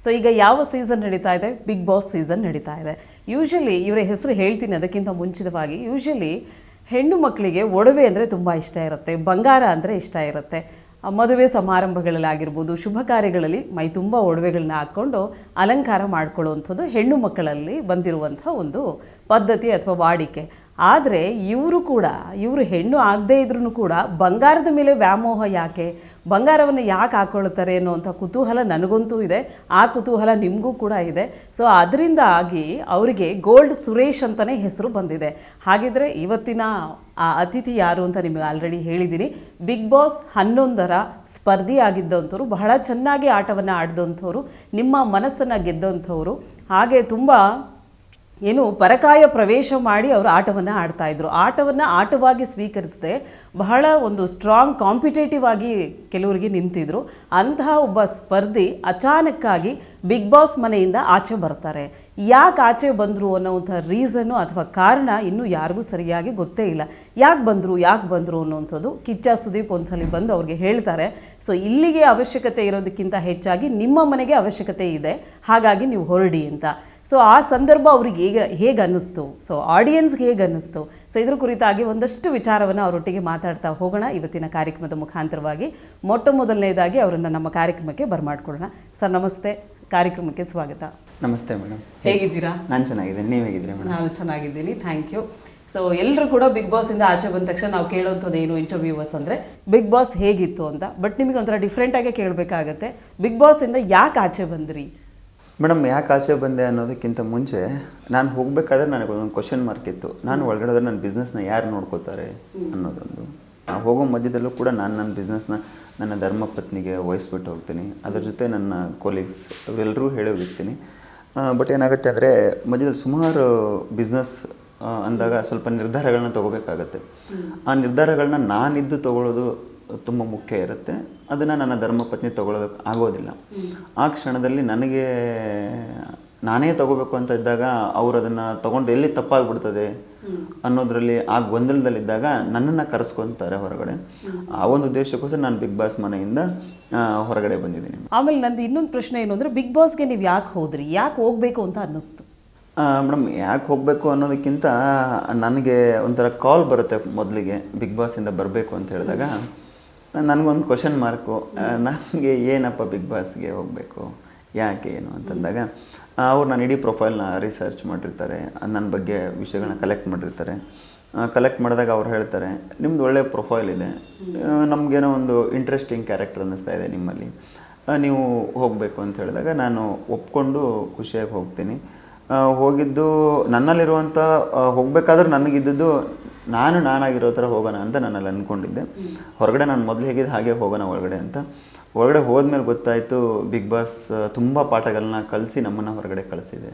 So ಈಗ ಯಾವ season ನಡೀತಾ ಇದೆ? ಬಿಗ್ ಬಾಸ್ ಸೀಸನ್ ನಡೀತಾ ಇದೆ. ಯೂಶಲಿ ಇವರ ಹೆಸರು ಹೇಳ್ತೀನಿ ಅದಕ್ಕಿಂತ ಮುಂಚಿತವಾಗಿ, ಯೂಶಲಿ ಹೆಣ್ಣು ಮಕ್ಕಳಿಗೆ ಒಡವೆ ಅಂದರೆ ತುಂಬ ಇಷ್ಟ ಇರುತ್ತೆ, ಬಂಗಾರ ಅಂದರೆ ಇಷ್ಟ ಇರುತ್ತೆ. ಮದುವೆ ಸಮಾರಂಭಗಳಲ್ಲಾಗಿರ್ಬೋದು, ಶುಭ ಕಾರ್ಯಗಳಲ್ಲಿ ಮೈ ತುಂಬ ಒಡವೆಗಳನ್ನ ಹಾಕ್ಕೊಂಡು ಅಲಂಕಾರ ಮಾಡ್ಕೊಳ್ಳುವಂಥದ್ದು ಹೆಣ್ಣು ಮಕ್ಕಳಲ್ಲಿ ಬಂದಿರುವಂಥ ಒಂದು ಪದ್ಧತಿ ಅಥವಾ ವಾಡಿಕೆ. ಆದರೆ ಇವರು ಹೆಣ್ಣು ಆಗದೇ ಇದ್ರೂ ಕೂಡ ಬಂಗಾರದ ಮೇಲೆ ವ್ಯಾಮೋಹ ಯಾಕೆ, ಬಂಗಾರವನ್ನು ಯಾಕೆ ಹಾಕ್ಕೊಳ್ತಾರೆ ಅನ್ನೋವಂಥ ಕುತೂಹಲ ನನಗಂತೂ ಇದೆ, ಆ ಕುತೂಹಲ ನಿಮಗೂ ಕೂಡ ಇದೆ. ಸೊ ಅದರಿಂದಾಗಿ ಅವರಿಗೆ ಗೋಲ್ಡ್ ಸುರೇಶ್ ಅಂತಲೇ ಹೆಸರು ಬಂದಿದೆ. ಹಾಗಿದ್ರೆ ಇವತ್ತಿನ ಆ ಅತಿಥಿ ಯಾರು ಅಂತ ನಿಮಗೆ ಆಲ್ರೆಡಿ ಹೇಳಿದ್ದೀನಿ. ಬಿಗ್ ಬಾಸ್ 11ರ ಸ್ಪರ್ಧಿ ಆಗಿದ್ದಂಥವ್ರು, ಬಹಳ ಚೆನ್ನಾಗಿ ಆಟವನ್ನು ಆಡಿದಂಥವ್ರು, ನಿಮ್ಮ ಮನಸ್ಸನ್ನು ಗೆದ್ದಂಥವ್ರು, ಹಾಗೆ ತುಂಬ ಪರಕಾಯ ಪ್ರವೇಶ ಮಾಡಿ ಅವರು ಆಟವನ್ನು ಆಡ್ತಾಯಿದ್ರು. ಆಟವನ್ನು ಆಟವಾಗಿ ಸ್ವೀಕರಿಸದೆ ಬಹಳ ಒಂದು ಸ್ಟ್ರಾಂಗ್ ಕಾಂಪಿಟೇಟಿವ್ ಆಗಿ ಕೆಲವರಿಗೆ ನಿಂತಿದ್ರು. ಅಂತಹ ಒಬ್ಬ ಸ್ಪರ್ಧಿ ಅಚಾನಕ್ಕಾಗಿ ಬಿಗ್ ಬಾಸ್ ಮನೆಯಿಂದ ಆಚೆ ಬರ್ತಾರೆ. ಯಾಕೆ ಆಚೆ ಬಂದರು ಅನ್ನೋವಂಥ ರೀಸನ್ನು ಅಥವಾ ಕಾರಣ ಇನ್ನೂ ಯಾರಿಗೂ ಸರಿಯಾಗಿ ಗೊತ್ತೇ ಇಲ್ಲ. ಯಾಕೆ ಬಂದರು ಅನ್ನೋವಂಥದ್ದು ಕಿಚ್ಚ ಸುದೀಪ್ ಒಂದ್ಸಲಿ ಬಂದು ಅವ್ರಿಗೆ ಹೇಳ್ತಾರೆ. ಸೊ ಇಲ್ಲಿಗೆ ಅವಶ್ಯಕತೆ ಇರೋದಕ್ಕಿಂತ ಹೆಚ್ಚಾಗಿ ನಿಮ್ಮ ಮನೆಗೆ ಅವಶ್ಯಕತೆ ಇದೆ, ಹಾಗಾಗಿ ನೀವು ಹೊರಡಿ ಅಂತ. ಸೊ ಆ ಸಂದರ್ಭ ಅವ್ರಿಗೆ ಹೇಗೆ ಅನ್ನಿಸ್ತು, ಸೊ ಆಡಿಯನ್ಸ್ಗೆ ಹೇಗೆ ಅನ್ನಿಸ್ತು, ಸೊ ಇದ್ರ ಕುರಿತಾಗಿ ಒಂದಷ್ಟು ವಿಚಾರವನ್ನು ಅವರೊಟ್ಟಿಗೆ ಮಾತಾಡ್ತಾ ಹೋಗೋಣ ಇವತ್ತಿನ ಕಾರ್ಯಕ್ರಮದ ಮುಖಾಂತರವಾಗಿ. ಮೊಟ್ಟ ಮೊದಲನೇದಾಗಿ ಅವರನ್ನು ನಮ್ಮ ಕಾರ್ಯಕ್ರಮಕ್ಕೆ ಬರಮಾಡ್ಕೊಳ್ಳೋಣ. ಸರ್ ನಮಸ್ತೆ, ಕಾರ್ಯಕ್ರಮಕ್ಕೆ ಸ್ವಾಗತ. ನಮಸ್ತೆ ಮೇಡಮ್, ಹೇಗಿದ್ದೀರಾ? ನಾನು ಚೆನ್ನಾಗಿದ್ದೀನಿ, ನೀವು ಹೇಗಿದ್ದೀರಾ ಮೇಡಮ್? ನಾನು ಚೆನ್ನಾಗಿದ್ದೀನಿ, ಥ್ಯಾಂಕ್ ಯು. ಸೊ ಎಲ್ಲರೂ ಕೂಡ ಬಿಗ್ ಬಾಸಿಂದ ಆಚೆ ಬಂದ ತಕ್ಷಣ ನಾವು ಕೇಳೋಂಥದ್ದು ಏನು ಇಂಟರ್ವ್ಯೂವರ್ಸ್ ಅಂದರೆ ಬಿಗ್ ಬಾಸ್ ಹೇಗಿತ್ತು ಅಂತ. ಬಟ್ ನಿಮಗೆ ಒಂಥರ ಡಿಫ್ರೆಂಟಾಗೇ ಕೇಳಬೇಕಾಗತ್ತೆ, ಬಿಗ್ ಬಾಸಿಂದ ಯಾಕೆ ಆಚೆ ಬಂದ್ರಿ? ಮೇಡಮ್, ಯಾಕೆ ಆಚೆ ಬಂದೆ ಅನ್ನೋದಕ್ಕಿಂತ ಮುಂಚೆ ನಾನು ಹೋಗಬೇಕಾದ್ರೆ ನನಗೆ ಒಂದೊಂದು ಕ್ವಶನ್ ಮಾರ್ಕ್ ಇತ್ತು. ನಾನು ಒಳಗಡೆ ಹೋದ್ರೆ ನನ್ನ ಬಿಸ್ನೆಸ್ನ ಯಾರು ನೋಡ್ಕೋತಾರೆ ಅನ್ನೋದೊಂದು. ಹೋಗೋ ಮಧ್ಯದಲ್ಲೂ ಕೂಡ ನಾನು ನನ್ನ ಬಿಸ್ನೆಸ್ನ ನನ್ನ ಧರ್ಮಪತ್ನಿಗೆ ವಹಿಸ್ಬಿಟ್ಟು ಹೋಗ್ತೀನಿ. ಅದ್ರ ಜೊತೆ ನನ್ನ ಕೊಲೀಗ್ಸ್ ಅವರೆಲ್ಲರೂ ಹೇಳಿ ಹೋಗಿರ್ತೀನಿ. ಬಟ್ ಏನಾಗುತ್ತೆ ಅಂದರೆ ಮಧ್ಯದಲ್ಲಿ ಸುಮಾರು ಬಿಸ್ನೆಸ್ ಅಂದಾಗ ಸ್ವಲ್ಪ ನಿರ್ಧಾರಗಳನ್ನ ತೊಗೋಬೇಕಾಗತ್ತೆ. ಆ ನಿರ್ಧಾರಗಳನ್ನ ನಾನಿದ್ದು ತೊಗೊಳ್ಳೋದು ತುಂಬ ಮುಖ್ಯ ಇರುತ್ತೆ. ಅದನ್ನು ನನ್ನ ಧರ್ಮಪತ್ನಿ ತೊಗೊಳೋದಕ್ಕೆ ಆಗೋದಿಲ್ಲ. ಆ ಕ್ಷಣದಲ್ಲಿ ನನಗೆ ನಾನೇ ತೊಗೋಬೇಕು ಅಂತ ಇದ್ದಾಗ ಅವ್ರು ಅದನ್ನು ತೊಗೊಂಡು ಎಲ್ಲಿ ತಪ್ಪಾಗ್ಬಿಡ್ತದೆ ಅನ್ನೋದ್ರಲ್ಲಿ ಆ ಗೊಂದಲದಲ್ಲಿದ್ದಾಗ ನನ್ನನ್ನು ಕರೆಸ್ಕೊತಾರೆ ಹೊರಗಡೆ. ಆ ಒಂದು ಉದ್ದೇಶಕ್ಕೋಸ್ಕರ ನಾನು ಬಿಗ್ ಬಾಸ್ ಮನೆಯಿಂದ ಹೊರಗಡೆ ಬಂದಿದ್ದೀನಿ. ಆಮೇಲೆ ನಂದು ಇನ್ನೊಂದು ಪ್ರಶ್ನೆ ಏನು ಅಂದರೆ, ಬಿಗ್ ಬಾಸ್ಗೆ ನೀವು ಯಾಕೆ ಹೋದ್ರಿ, ಯಾಕೆ ಹೋಗಬೇಕು ಅಂತ ಅನ್ನಿಸ್ತು? ಮೇಡಮ್, ಯಾಕೆ ಹೋಗಬೇಕು ಅನ್ನೋದಕ್ಕಿಂತ ನನಗೆ ಒಂಥರ ಕಾಲ್ ಬರುತ್ತೆ ಮೊದಲಿಗೆ ಬಿಗ್ ಬಾಸಿಂದ ಬರಬೇಕು ಅಂತ ಹೇಳಿದಾಗ. ನನಗೊಂದು ಕ್ವಶನ್ ಮಾರ್ಕು, ನನಗೆ ಏನಪ್ಪ ಬಿಗ್ ಬಾಸ್ಗೆ ಹೋಗಬೇಕು, ಯಾಕೆ ಏನು ಅಂತಂದಾಗ ಅವ್ರು ನಾನು ಇಡೀ ಪ್ರೊಫೈಲ್ನ ರಿಸರ್ಚ್ ಮಾಡಿರ್ತಾರೆ, ನನ್ನ ಬಗ್ಗೆ ವಿಷಯಗಳನ್ನ ಕಲೆಕ್ಟ್ ಮಾಡಿರ್ತಾರೆ. ಕಲೆಕ್ಟ್ ಮಾಡಿದಾಗ ಅವ್ರು ಹೇಳ್ತಾರೆ, ನಿಮ್ಮದು ಒಳ್ಳೆ ಪ್ರೊಫೈಲ್ ಇದೆ, ನಮಗೇನೋ ಒಂದು ಇಂಟ್ರೆಸ್ಟಿಂಗ್ ಕ್ಯಾರೆಕ್ಟರ್ ಅನ್ನಿಸ್ತಾ ಇದೆ ನಿಮ್ಮಲ್ಲಿ, ನೀವು ಹೋಗಬೇಕು ಅಂತ ಹೇಳಿದಾಗ ನಾನು ಒಪ್ಕೊಂಡು ಖುಷಿಯಾಗಿ ಹೋಗ್ತೀನಿ. ಹೋಗಿದ್ದು ನನ್ನಲ್ಲಿರುವಂಥ ಹೋಗಬೇಕಾದ್ರೆ ನನಗಿದ್ದು ನಾನಾಗಿರೋ ಥರ ಹೋಗೋಣ ಅಂತ ನಾನಲ್ಲಿ ಅಂದ್ಕೊಂಡಿದ್ದೆ. ಹೊರಗಡೆ ನಾನು ಮೊದಲು ಹೇಗಿದ್ದು ಹಾಗೆ ಹೋಗೋಣ ಒಳಗಡೆ ಅಂತ. ಹೊರಗಡೆ ಹೋದ್ಮೇಲೆ ಗೊತ್ತಾಯಿತು ಬಿಗ್ ಬಾಸ್ ತುಂಬ ಪಾಠಗಳನ್ನ ಕಲಿಸಿ ನಮ್ಮನ್ನು ಹೊರಗಡೆ ಕಳಿಸಿದೆ.